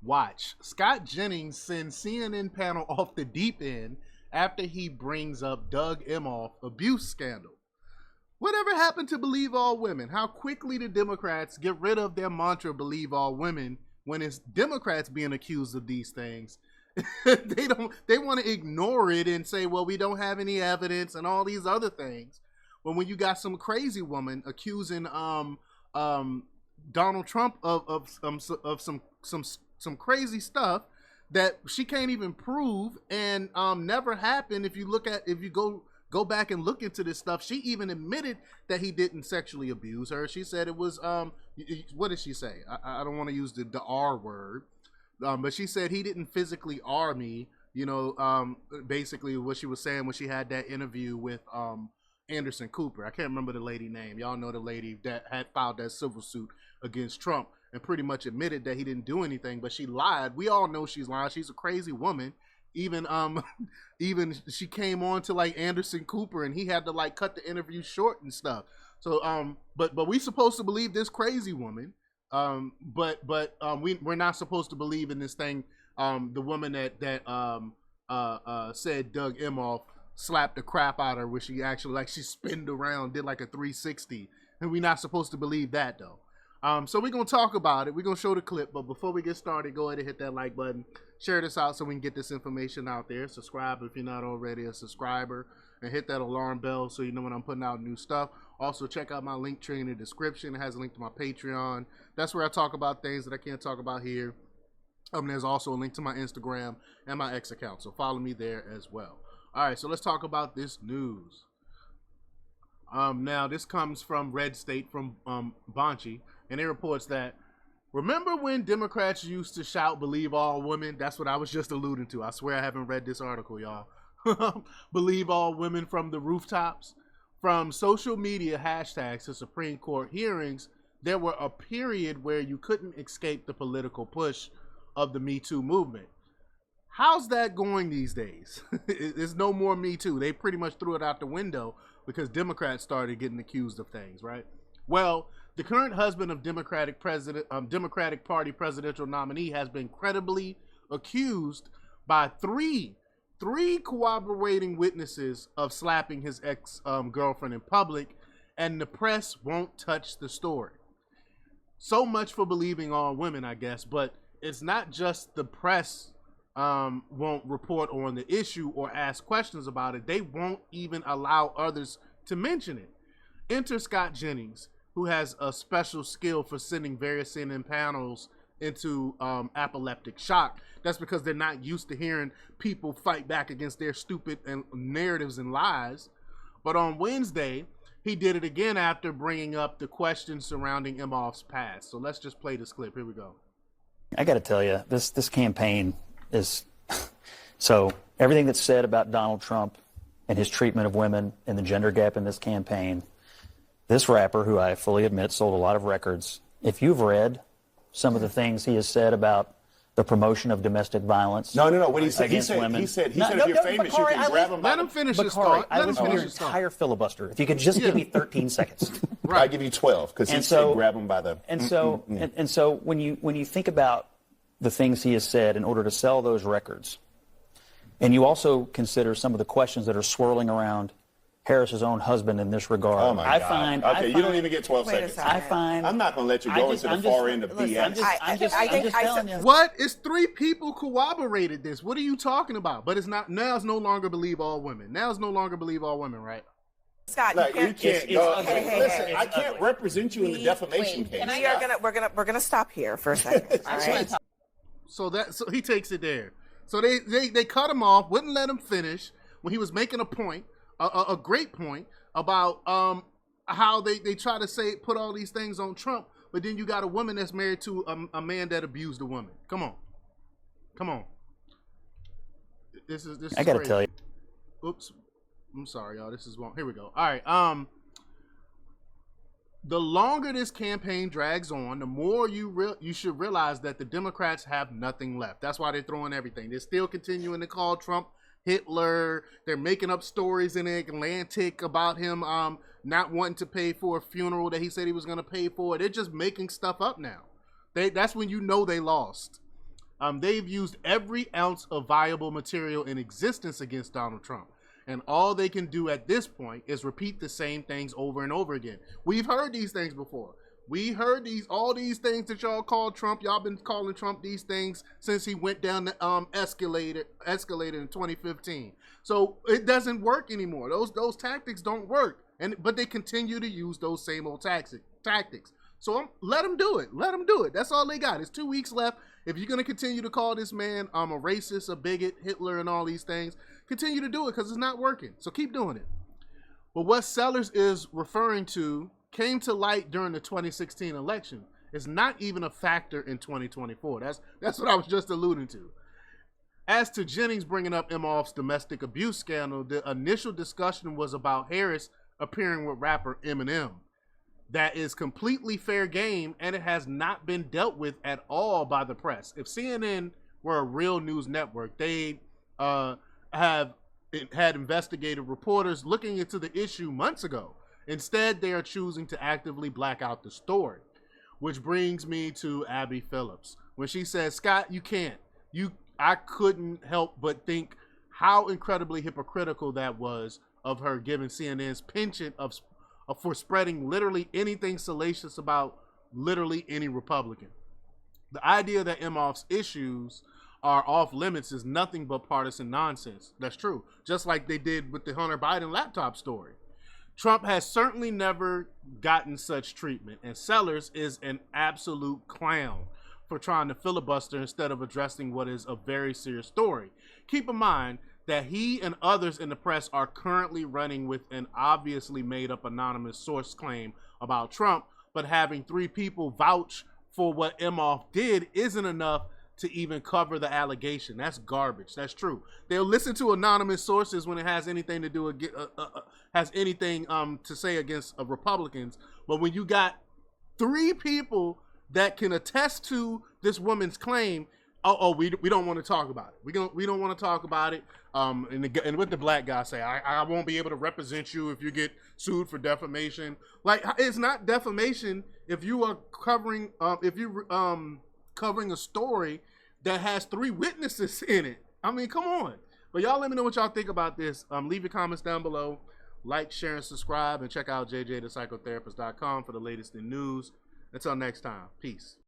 Watch. Scott Jennings sends CNN panel off the deep end after he brings up Doug Emhoff abuse scandal. Whatever happened to believe all women? How quickly do Democrats get rid of their mantra believe all women when it's Democrats being accused of these things? They want to ignore it and say, well, we don't have any evidence and all these other things. But when you got some crazy woman accusing Donald Trump of some crazy stuff that she can't even prove and never happened. If you go back and look into this stuff, she even admitted that he didn't sexually abuse her. She said it was what did she say? I don't want to use the R word, but she said he didn't physically R me. Basically what she was saying when she had that interview with Anderson Cooper. I can't remember the lady name. Y'all know the lady that had filed that civil suit against Trump and pretty much admitted that he didn't do anything, but she lied. We all know she's lying. She's a crazy woman. Even she came on to like Anderson Cooper and he had to like cut the interview short and stuff. So but we supposed to believe this crazy woman. But we're not supposed to believe in this thing. The woman that said Doug Emhoff slapped the crap out of her where she actually like she spinned around, did like a 360, and we're not supposed to believe that though. So we're gonna talk about it. We're gonna show the clip, but before we get started, go ahead and hit that like button, share this out so we can get this information out there. Subscribe if you're not already a subscriber, and hit that alarm bell so you know when I'm putting out new stuff. Also, check out my link tree in the description. It has a link to my Patreon. That's where I talk about things that I can't talk about here. There's also a link to my Instagram and my X account, so follow me there as well. All right, so let's talk about this news. Now, this comes from Red State from Banchi, and it reports that, remember when Democrats used to shout, believe all women? That's what I was just alluding to. I swear I haven't read this article, y'all. Believe all women from the rooftops? From social media hashtags to Supreme Court hearings, there were a period where you couldn't escape the political push of the Me Too movement. How's that going these days? There's no more Me Too. They pretty much threw it out the window because Democrats started getting accused of things, right? Well, the current husband of Democratic Party presidential nominee has been credibly accused by three cooperating witnesses of slapping his ex-girlfriend in public, and the press won't touch the story. So much for believing all women, I guess, but it's not just the press won't report on the issue or ask questions about it. They won't even allow others to mention it. Enter Scott Jennings, who has a special skill for sending various CNN panels into apoplectic shock. That's because they're not used to hearing people fight back against their stupid narratives and lies. But on Wednesday, he did it again after bringing up the questions surrounding Emhoff's past. So let's just play this clip. Here we go. I got to tell you, this campaign is so everything that's said about Donald Trump and his treatment of women and the gender gap in this campaign. This rapper, who I fully admit sold a lot of records, if you've read some of the things he has said about the promotion of domestic violence. No. What he said, women. he said if you're famous, you can grab them. Let him finish his thought. I listened to your entire filibuster. If you could just give me 13 seconds. Right. I give you 12 because he said grab them by the. And so when you think about the things he has said in order to sell those records, and you also consider some of the questions that are swirling around Harris's own husband in this regard. Oh my God. Okay, you don't even get 12 seconds. I'm not going to let you go into the far end of BS. I'm just telling you. What? It's three people corroborated this. What are you talking about? But it's not. Now it's no longer believe all women. Now it's no longer believe all women, right? Scott, you can't go. Listen, I can't okay. represent you in the defamation case. We're gonna stop here for a second. All right. So he takes it there. So they cut him off, wouldn't let him finish when he was making a point, a great point about how they try to put all these things on Trump, but then you got a woman that's married to a man that abused a woman. Come on. This is I gotta crazy. tell you. Oops. I'm sorry, y'all. This is wrong. Here we go. All right. The longer this campaign drags on, the more you should realize that the Democrats have nothing left. That's why they're throwing everything. They're still continuing to call Trump Hitler. They're making up stories in the Atlantic about him not wanting to pay for a funeral that he said he was going to pay for. They're just making stuff up now. That's when you know they lost. They've used every ounce of viable material in existence against Donald Trump. And all they can do at this point is repeat the same things over and over again. We've heard these things before. We heard all these things that y'all call Trump. Y'all been calling Trump these things since he went down the escalator in 2015. So it doesn't work anymore. Those tactics don't work. But they continue to use those same old tactics. So let them do it. Let them do it. That's all they got. It's 2 weeks left. If you're going to continue to call this man a racist, a bigot, Hitler, and all these things, continue to do it because it's not working. So keep doing it. But what Sellers is referring to came to light during the 2016 election. It's not even a factor in 2024. That's what I was just alluding to. As to Jennings bringing up Emhoff's domestic abuse scandal, the initial discussion was about Harris appearing with rapper Eminem. That is completely fair game, and it has not been dealt with at all by the press. If CNN were a real news network, they have had investigative reporters looking into the issue months ago. Instead, they are choosing to actively black out the story, which brings me to Abby Phillips. When she says, Scott, you can't. I couldn't help but think how incredibly hypocritical that was of her giving CNN's penchant for spreading literally anything salacious about literally any Republican. The idea that Emhoff's issues are off limits is nothing but partisan nonsense. That's true. Just like they did with the Hunter Biden laptop story. Trump has certainly never gotten such treatment, and Sellers is an absolute clown for trying to filibuster instead of addressing what is a very serious story. Keep in mind that he and others in the press are currently running with an obviously made-up anonymous source claim about Trump, but having 3 people vouch for what Emhoff did isn't enough to even cover the allegation. That's garbage. That's true. They'll listen to anonymous sources when it has anything to do to say against Republicans, but when you got 3 people that can attest to this woman's claim, we don't want to talk about it. We don't want to talk about it. And what the black guy say, I won't be able to represent you if you get sued for defamation. Like, it's not defamation if you are covering covering a story that has 3 witnesses in it. I mean, come on. But y'all let me know what y'all think about this. Leave your comments down below. Like, share, and subscribe. And check out jjthepsychotherapist.com for the latest in news. Until next time, peace.